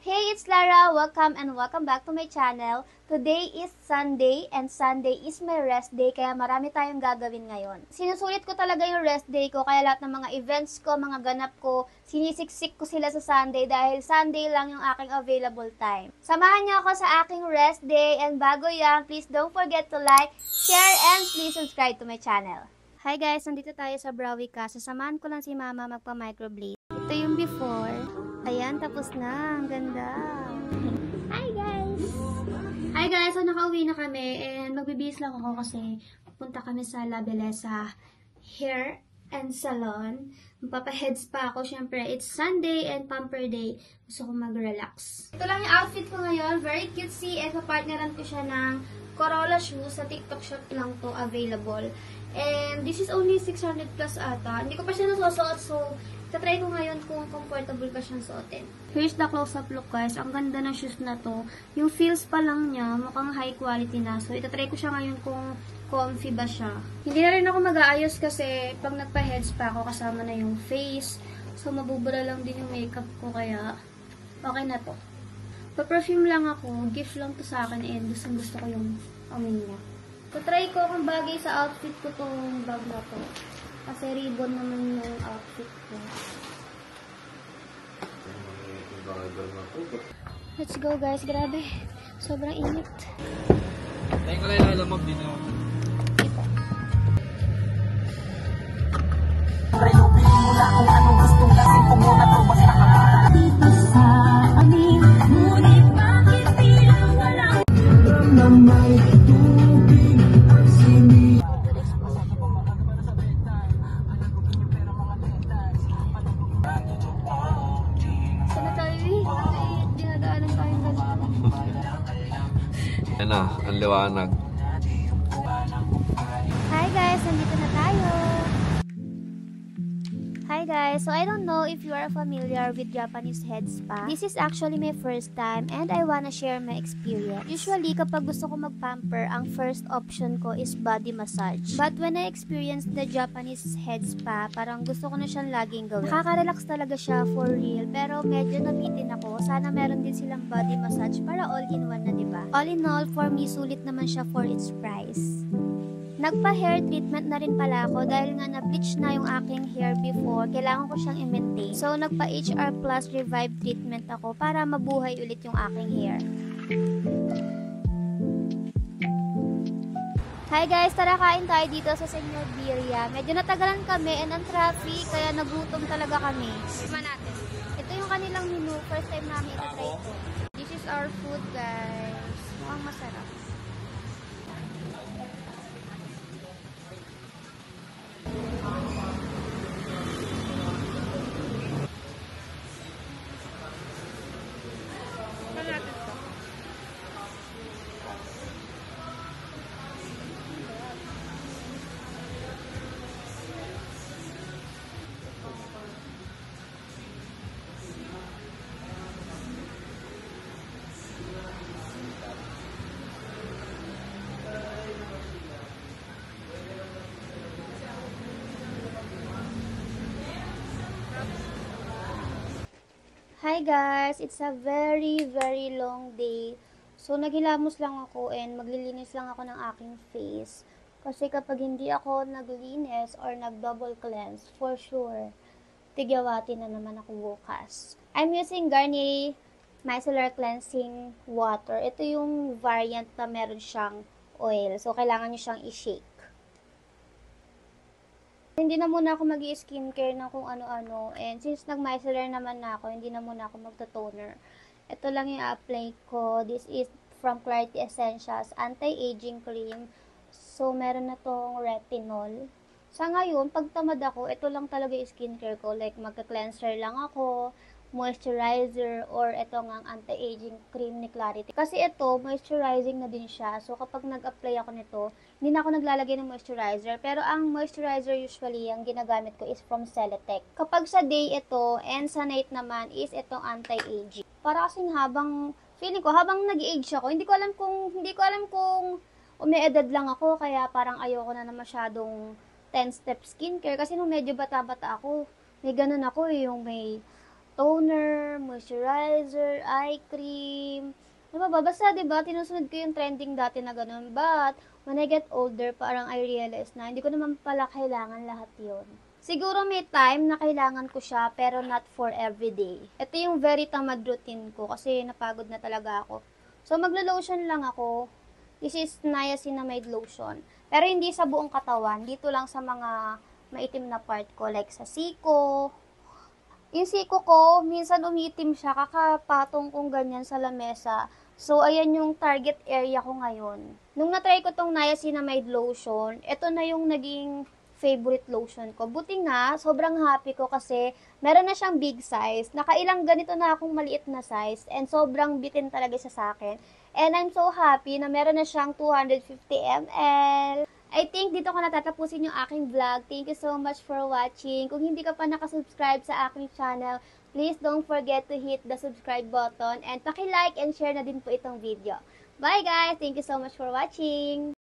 Hey, it's Lara. Welcome and welcome back to my channel. Today is Sunday and Sunday is my rest day kaya marami tayong gagawin ngayon. Sinusulit ko talaga yung rest day ko kaya lahat ng mga events ko, mga ganap ko, sinisiksik ko sila sa Sunday dahil Sunday lang yung aking available time. Samahan niyo ako sa aking rest day and bago yan, please don't forget to like, share, and please subscribe to my channel. Hi guys, nandito tayo sa Brawica. Sasamahan ko lang si Mama magpa-microblade. Ito yung before. Ayan, tapos na. Ang ganda. Hi guys! Hi guys! So, nakauwi na kami and magbibihis lang ako kasi pupunta kami sa La Belleza Hair and Salon. Magpapa-heads pa ako. Siyempre, it's Sunday and pamper day. Gusto ko mag-relax. Ito lang yung outfit ko ngayon. Very cutesy and papartneran ko siya ng Corolla shoes. Sa TikTok shop lang to available. And this is only 600 plus ata. Hindi ko pa siya nasusuot so tatry ko ngayon kung comfortable ka siyang suotin. Here's the close-up look guys. Ang ganda ng shoes na to. Yung feels pa lang niya, mukhang high quality na. So, itatry ko siya ngayon kung comfy ba siya. Hindi na rin ako mag-aayos kasi pag nagpa-heads pa ako, kasama na yung face. So, mabubura lang din yung makeup ko kaya okay na to. Pa-perfume lang ako. Gift lang to sa akin and gusto ko yung amoy niya. So, try ko kung bagay sa outfit ko tong bag na to. Kasi ribbon naman yung outfit ko. Let's go guys. Grabe. Sobrang init. Tayo ko lang lalamog din ako. Yan na, ang liwanag. Hi guys, nandito na tayo. Hi guys, so I don't know if you are familiar with Japanese head spa. This is actually my first time and I wanna share my experience. Usually, kapag gusto ko mag-pamper, ang first option ko is body massage. But when I experienced the Japanese head spa, parang gusto ko na siyang laging gawin. Nakaka-relax talaga siya for real, pero medyo nabitin ako. Sana meron din silang body massage para all-in-one na, diba? All in all, for me, sulit naman siya for its price. Nagpa-hair treatment na rin pala ako dahil nga na-bleach na yung aking hair before. Kailangan ko siyang i-maintain. So, nagpa-HR Plus Revive treatment ako para mabuhay ulit yung aking hair. Hi guys! Tara kain tayo dito sa Senyor Birria. Medyo natagalan kami and ang traffic kaya nagutom talaga kami. Tignan natin. Ito yung kanilang menu. First time namin ito-try ito. This is our food guys. Mukhang masarap. Hi guys! It's a very long day. So, naghilamos lang ako and maglilinis lang ako ng aking face. Kasi kapag hindi ako naglinis or nag-double cleanse, for sure, tigawati na naman ako bukas. I'm using Garnier Micellar Cleansing Water. Ito yung variant na meron siyang oil. So, kailangan nyo siyang i-shake. Hindi na muna ako mag-i-skincare ng kung ano-ano. And since nag-micellar naman na ako, hindi na muna ako magto-toner. Ito lang yung apply ko. This is from Clarity Essentials Anti-Aging Cream. So, meron na tong retinol. Sa ngayon, pag tamad ako, ito lang talaga yung skincare ko. Like, magka-cleanser lang ako, moisturizer, or ito nga anti-aging cream ni Clarity. Kasi ito, moisturizing na din siya. So, kapag nag-apply ako nito, hindi na ako naglalagay ng moisturizer. Pero ang moisturizer usually, ang ginagamit ko is from Celetec. Kapag sa day ito, and sa night naman, is itong anti-aging. Para kasing feeling ko, habang nag-age ako, hindi ko alam kung umi-edad lang ako, kaya parang ayoko na masyadong 10-step skincare. Kasi nung medyo bata-bata ako, may ganun ako yung may toner, moisturizer, eye cream. Ano ba? Basta, diba, tinusunod ko yung trending dati na ganun. But, when I get older, parang I realize na hindi ko naman pala kailangan lahat yon. Siguro may time na kailangan ko siya, pero not for everyday. Ito yung very tamad routine ko kasi napagod na talaga ako. So, maglo-lotion lang ako. This is niacinamide lotion. Pero hindi sa buong katawan. Dito lang sa mga maitim na part ko. Like sa siko. Yung siko ko, minsan umitim siya. Kakapatong kong ganyan sa lamesa. So, ayan yung target area ko ngayon. Nung natry ko tong niacinamide lotion, ito na yung naging favorite lotion ko. Buti nga, sobrang happy ko kasi meron na siyang big size. Nakailang ganito na akong maliit na size and sobrang bitin talaga siya sa akin. And I'm so happy na meron na siyang 250 ml. I think dito ko natatapusin yung aking vlog. Thank you so much for watching. Kung hindi ka pa nakasubscribe sa aking channel, please don't forget to hit the subscribe button and paki-like and share na din po itong video. Bye guys! Thank you so much for watching!